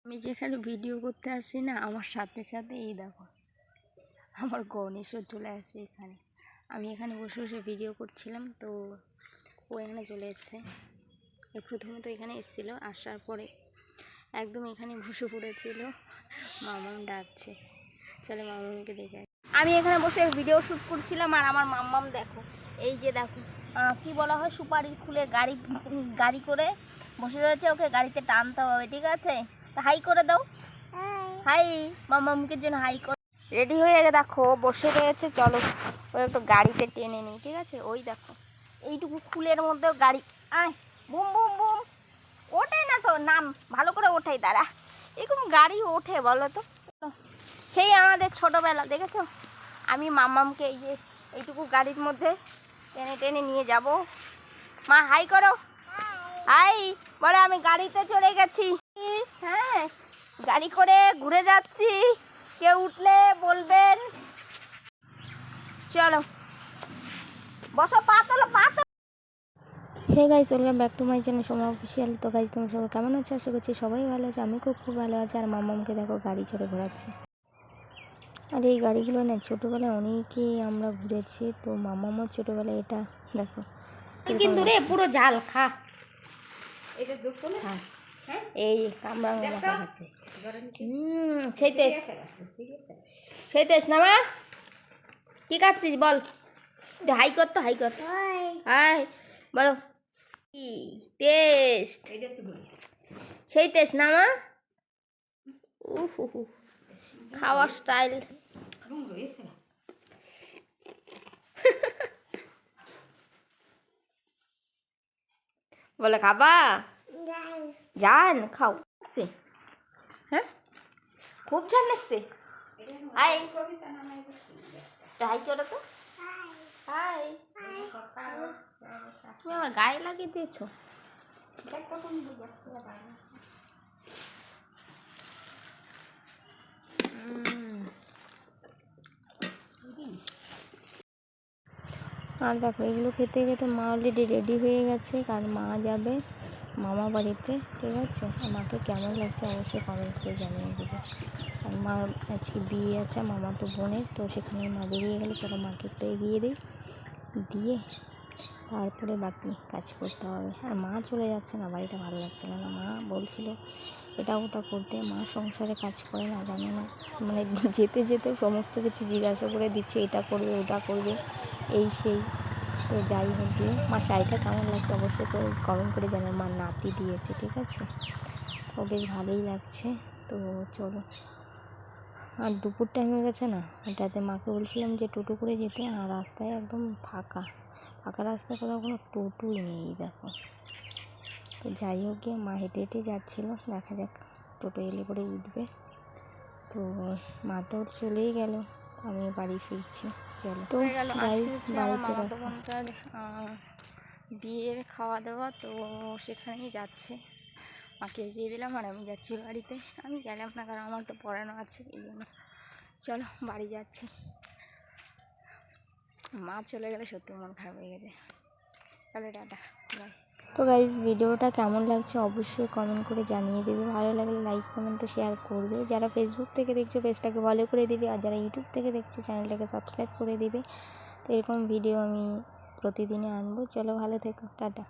আমি যেখানে ভিডিও করতে আসি না, আমার সাথে সাথে এই দেখো আমার গণেশও চলে আসে এখানে। আমি এখানে বসে বসে ভিডিও করছিলাম, তো ও এখানে চলে এসছে। প্রথমে তো এখানে এসেছিলো, আসার পরে একদম এখানে বসে পড়েছিল। মামাম ডাকছে, চলে মামামকে দেখে। আমি এখানে বসে ভিডিও শ্যুট করছিলাম, আর আমার মাম্মাম দেখো, এই যে দেখো কি বলা হয়, সুপারির খুলে গাড়ি করে বসে রয়েছে। ওকে গাড়িতে টানতে হবে, ঠিক আছে? হাই করে দাও, হাই মামামকে জন্য হাই করে। রেডি হয়ে দেখো বসে রয়েছে, চলো ওই একটু গাড়িতে টেনে নিই, ঠিক আছে? ওই দেখো এইটুকু খুলের মধ্যেও গাড়ি, আয় বুম বুম বুম। ওঠে না তো, নাম ভালো করে ওঠাই, দাঁড়া। এরকম গাড়ি ওঠে বলো তো? সেই আমাদের ছোটোবেলা দেখেছো, আমি মামামকে এই যে এইটুকু গাড়ির মধ্যে টেনে টেনে নিয়ে যাব। মা হাই করো, হাই বলে। আমি গাড়িতে চড়ে গেছি, হ্যাঁ গাড়ি করে ঘুরে যাচ্ছি, কেউ উঠলে বলবেন। চলো বসো, পা তোলো, পা তোলো। Hey guys, welcome back to my channel Soma official. তো গাইস, তোমরা সবাই কেমন আছো? আশা করছি সবাই ভালো আছে। আমি খুব ভালো আছি। আর মামামকে দেখো গাড়ি চড়ে ঘোরাচ্ছে। আর এই গাড়িগুলো না ছোটোবেলায় অনেকেই আমরা ঘুরেছি, তো মামামও ছোটোবেলায় এটা দেখো। কিন্তু রে পুরো ঝাল খা, এই কামড়া খাচ্ছে। সেই তেজ না মা, কি খাচ্ছিস বল? হাই কর তো, হাই কর, হাই বলো। কি টেস্ট, সেই টেস্ট না মা? খাওয়ার স্টাইল। বলে খাবা? জান খাও। হ্যাঁ খুব ঝাল লাগছে। হাই হাই করো তো, হাই। তুমি আমার গায়ে লাগিয়ে দিয়েছো। আর দেখো এগুলো খেতে খেতে মা অলরেডি রেডি হয়ে গেছে, কারণ মা যাবে মামা বাড়িতে, ঠিক আছে? মাকে কেমন লাগছে অবশ্যই কমেন্ট করে জানিয়ে দেবে। আর মার আজকে বিয়ে আছে মামা তো বোনের, তো সেখানে মা বেরিয়ে গেলে চলো মাকে একটু এগিয়ে দিই, দিয়ে তারপরে বাকি কাজ করতে হবে। আর মা চলে যাচ্ছে না, বাড়িটা ভালো লাগছে না। মা বলছিল এটা ওটা করতে, মা সংসারে কাজ করে না, জানে না, মানে যেতে যেতে সমস্ত কিছু জিজ্ঞাসা করে দিচ্ছে, এটা করবে ওটা করবে এই সেই। তো যাই হোক, দিয়ে মার শাড়িটা কেমন লাগছে অবশ্যই করে কমেন্ট করে জানার। মার নাতি দিয়েছে, ঠিক আছে? তো বেশ ভালোই লাগছে। তো চলো, আর দুপুর টাইম হয়ে গেছে না, এটাতে মাকে বলছিলাম যে টোটো করে যেতে, আর রাস্তায় একদম ফাঁকা ফাঁকা রাস্তায়, কোথাও কোনো টোটোই নেই দেখো। তো যাই হোক, গিয়ে মা হেঁটে হেঁটে যাচ্ছিলো, দেখা যাক টোটো এলে পরে উঠবে। তো মা তো চলেই গেল, আমি বাড়ি ফিরছি। চলো, তো গাইস বাড়িতে বিয়ের খাওয়া দাওয়া, তো সেখানেই যাচ্ছে। মাকে এগিয়ে দিলাম, আর আমি যাচ্ছি বাড়িতে। আমি গেলাম না, কারণ আমার তো পড়ানো আছে, এই জন্য। চলো বাড়ি যাচ্ছি। মা চলে গেলে সত্যি মন খারাপ হয়ে গেছে। চলো টাটা, বাই। তো গাইস, ভিডিওটা কেমন লাগছে অবশ্যই কমেন্ট করে জানিয়ে দেবে। ভালো লাগলে লাইক কমেন্ট তো শেয়ার করবে। যারা ফেসবুক থেকে দেখছো পেজটাকে ফলো করে দিবে, আর যারা ইউটিউব থেকে দেখছো চ্যানেলটাকে সাবস্ক্রাইব করে দিবে। তো এরকম ভিডিও আমি প্রতিদিনই আনবো। চলো ভালো থেকো, টাটা।